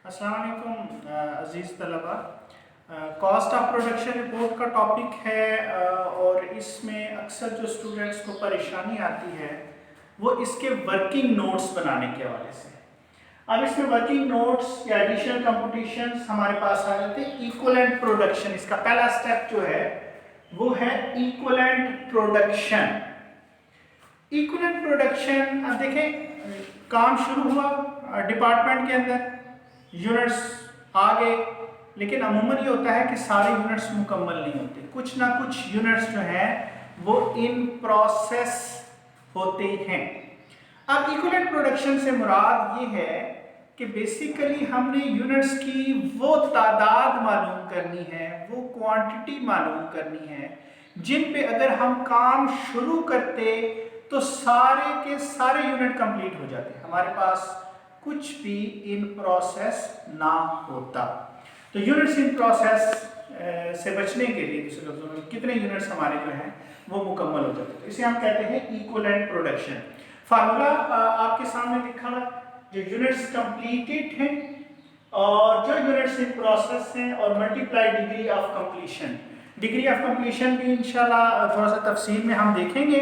अस्सलाम वालेकुम अज़ीज़ तलबा। कॉस्ट ऑफ प्रोडक्शन रिपोर्ट का टॉपिक है और इसमें अक्सर जो स्टूडेंट्स को परेशानी आती है वो इसके वर्किंग नोट्स बनाने के हवाले से। अब इसमें वर्किंग नोट्स या एडिशनल कंपटीशंस हमारे पास आ जाते हैं। इक्विवेलेंट प्रोडक्शन, इसका पहला स्टेप जो है वो है इक्विवेलेंट प्रोडक्शन। इक्विवेलेंट प्रोडक्शन, अब देखें काम शुरू हुआ डिपार्टमेंट के अंदर, यूनिट्स आ गए, लेकिन अमूमन ये होता है कि सारे यूनिट्स मुकम्मल नहीं होते। कुछ ना कुछ यूनिट्स जो हैं वो इन प्रोसेस होते हैं। अब इक्विवेलेंट प्रोडक्शन से मुराद ये है कि बेसिकली हमने यूनिट्स की वो तादाद मालूम करनी है, वो क्वांटिटी मालूम करनी है जिन पे अगर हम काम शुरू करते तो सारे के सारे यूनिट कंप्लीट हो जाते। हमारे पास कुछ भी इन प्रोसेस ना होता। तो यूनिट्स इन प्रोसेस से बचने के लिए दूसरे लफ्जों में कितने यूनिट्स हमारे जो हैं वो मुकम्मल हो जाते हैं, तो इसे हम कहते हैं इक्विवेलेंट प्रोडक्शन। फार्मूला आपके सामने लिखा हुआ, जो यूनिट्स कंप्लीटेड हैं और जो यूनिट्स इन प्रोसेस हैं और multiply degree of completion. Degree of completion भी इंशाल्लाह थोड़ा सा तफसील में हम देखेंगे।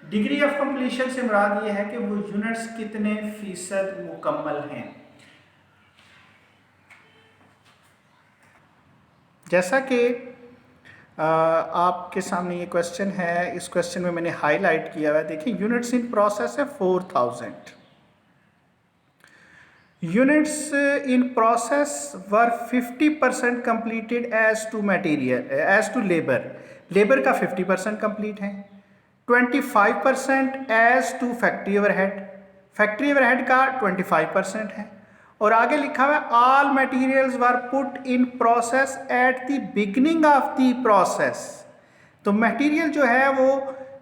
डिग्री ऑफ कंप्लीशन से मुराद ये है कि वो यूनिट्स कितने फीसद मुकम्मल हैं। जैसा कि आपके सामने ये क्वेश्चन है, इस क्वेश्चन में मैंने हाईलाइट किया हुआ है। देखिए यूनिट्स इन प्रोसेस है 4000। Units in process were 50% completed as to material, as to labour. Labour का 50% कंप्लीट है। 25% as to factory overhead, factory overhead का 25% है। और आगे लिखा हुआ है all materials were put in process at the beginning of the process. तो मटेरियल जो है वो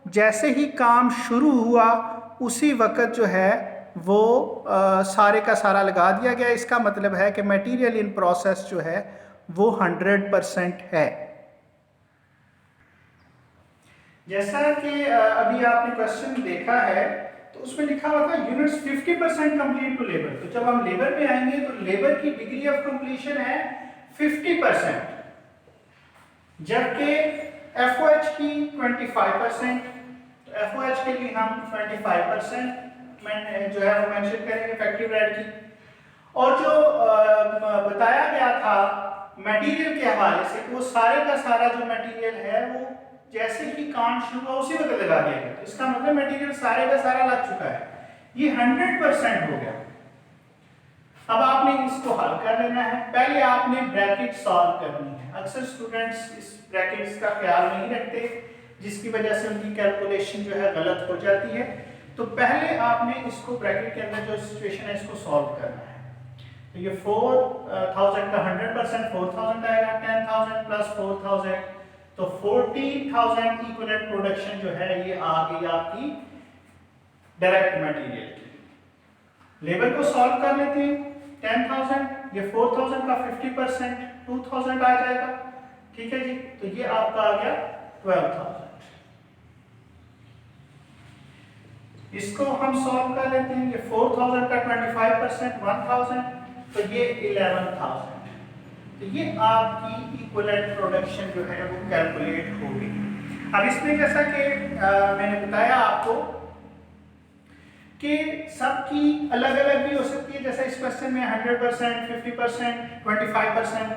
जैसे ही काम शुरू हुआ उसी वक्त जो है वो सारे का सारा लगा दिया गया। इसका मतलब है कि मटेरियल इन प्रोसेस जो है वो 100% है। जैसा कि अभी आपने क्वेश्चन देखा है तो उसमें लिखा हुआ था यूनिट्स 50% कंप्लीट टू लेबर। तो जब हम लेबर पे आएंगे तो लेबर की डिग्री ऑफ कंप्लीशन है 50%, जबकि एफओएच की 25%। तो एफओएच के लिए हम 25% जो है वो मेंशन करेंगे फैक्ट्री ओवरहेड की। और जो बताया गया था मटेरियल के हवाले से, वो सारे का सारा जो मटेरियल है वो जैसे ही काम शुरू हुआ उसी वक्त लगा दिया गया। तो इसका मतलब मटेरियल सारे का सारा लग चुका है, ये 100% हो गया। अब आपने इसको हल कर लेना है। पहले आपने ब्रैकेट सॉल्व करनी है। अक्सर स्टूडेंट्स इस ब्रैकेट्स का ख्याल नहीं रखते, जिसकी वजह से उनकी कैलकुलेशन जो है गलत हो जाती है। तो पहले आपने इसको ब्रैकेट के अंदर जो सिचुएशन है इसको सॉल्व करना है। तो ये 4000 का 100% 4000 आएगा, 10000 प्लस 4000 तो 14000 इक्विवेलेंट प्रोडक्शन जो है ये आ गई आपकी डायरेक्ट मटेरियल की। लेबर को सॉल्व कर लेते हैं। 10000, ये 4000 का 50% 2000 आ जाएगा। ठीक है जी, तो ये आपका आ गया 12000। इसको हम सॉल्व कर लेते हैं। ये 4000 का 25% 1000, तो ये 11000। तो ये आपकी इक्विवेलेंट प्रोडक्शन जो है वो कैलकुलेट होगी। अब इसमें जैसा कि मैंने बताया आपको कि सबकी अलग अलग भी हो सकती है। जैसे इस क्वेश्चन में 100%, 50%, 25%,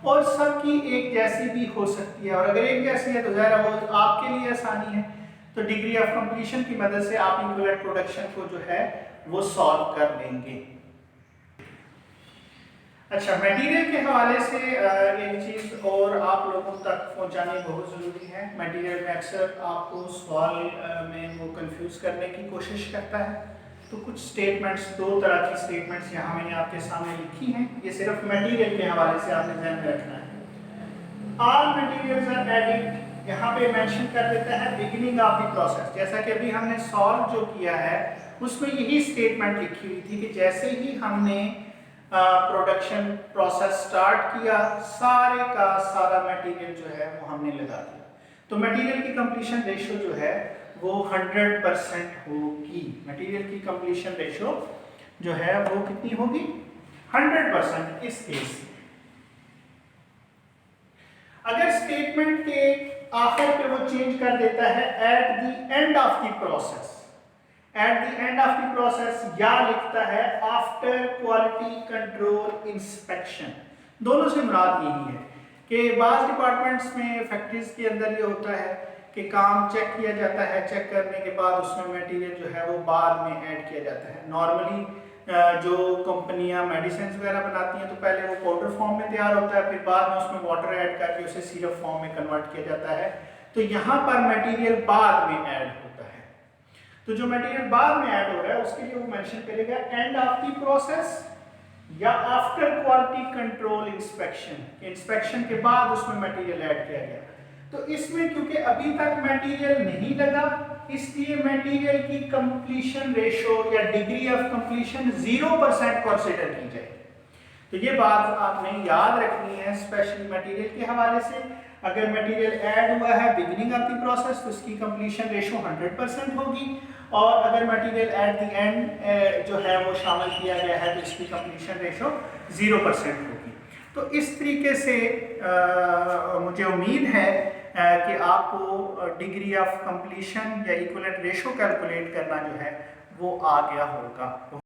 और सबकी एक जैसी भी हो सकती है। और अगर एक जैसी है तो ज़रा वो आपके लिए आसानी है। तो डिग्री ऑफ कंप्लीशन की मदद से आप इक्विवेलेंट प्रोडक्शन को जो है वो सॉल्व कर लेंगे। अच्छा, मटेरियल के हवाले से एक चीज़ और आप लोगों तक पहुंचानी बहुत ज़रूरी है। मटेरियल में अक्सर आपको सवाल में वो कंफ्यूज करने की कोशिश करता है। तो कुछ स्टेटमेंट्स, दो तरह की स्टेटमेंट्स यहाँ मैंने आपके सामने लिखी हैं। ये सिर्फ मटेरियल के हवाले से आपने ध्यान में रखना है। ऑल मटेरियल्स आर एडिड, यहाँ पे मेंशन कर देता है बिगिनिंग ऑफ द प्रोसेस। जैसा कि अभी हमने सॉल्व जो किया है उसमें यही स्टेटमेंट लिखी हुई थी कि जैसे ही हमने प्रोडक्शन प्रोसेस स्टार्ट किया सारे का सारा मटेरियल जो है वो हमने लगा दिया। तो मटेरियल की कंप्लीशन रेशियो जो है वो 100% होगी। मटेरियल की कंप्लीशन रेशियो जो है वो कितनी होगी? 100% इस केस में। अगर स्टेटमेंट के आखिर पे वो चेंज कर देता है at the end of the process, at the end of the process, या लिखता है आफ्टर क्वालिटी कंट्रोल इंस्पेक्शन, दोनों से मुराद यही है कि बाज़ डिपार्टमेंट्स में, फैक्ट्रीज के अंदर ये होता है कि काम चेक किया जाता है, चेक करने के बाद उसमें मटेरियल जो है वो बाद में ऐड किया जाता है। नॉर्मली जो कंपनियां मेडिसिन वगैरह बनाती हैं तो पहले वो पाउडर फॉर्म में तैयार होता है, फिर बाद में उसमें वाटर ऐड करके उसे सिरप फॉर्म में कन्वर्ट किया जाता है। तो यहाँ पर मटेरियल बाद में ऐड होता है। तो जो मटेरियल बाद में ऐड हो रहा है उसके लिए वो मेंशन करेगा एंड ऑफ द प्रोसेस या after quality control inspection, inspection के बाद उसमें मटेरियल ऐड किया गया। तो इसमें क्योंकि अभी तक मटेरियल नहीं लगा, इसलिए मटेरियल की कंप्लीशन रेशो या डिग्री ऑफ कंप्लीशन 0% कंसीडर की जाए। तो ये बात आपने याद रखनी है, स्पेशली मटेरियल के हवाले से। अगर मटेरियल ऐड हुआ है बिगिनिंग ऑफ द प्रोसेस तो इसकी कंप्लीशन रेशो 100% होगी, और अगर मटेरियल एट द एंड जो है वो शामिल किया गया है तो इसकी कंप्लीशन रेशो 0% होगी। तो इस तरीके से मुझे उम्मीद है कि आपको डिग्री ऑफ कंप्लीशन या इक्विवेलेंट रेशो कैलकुलेट करना जो है वो आ गया होगा।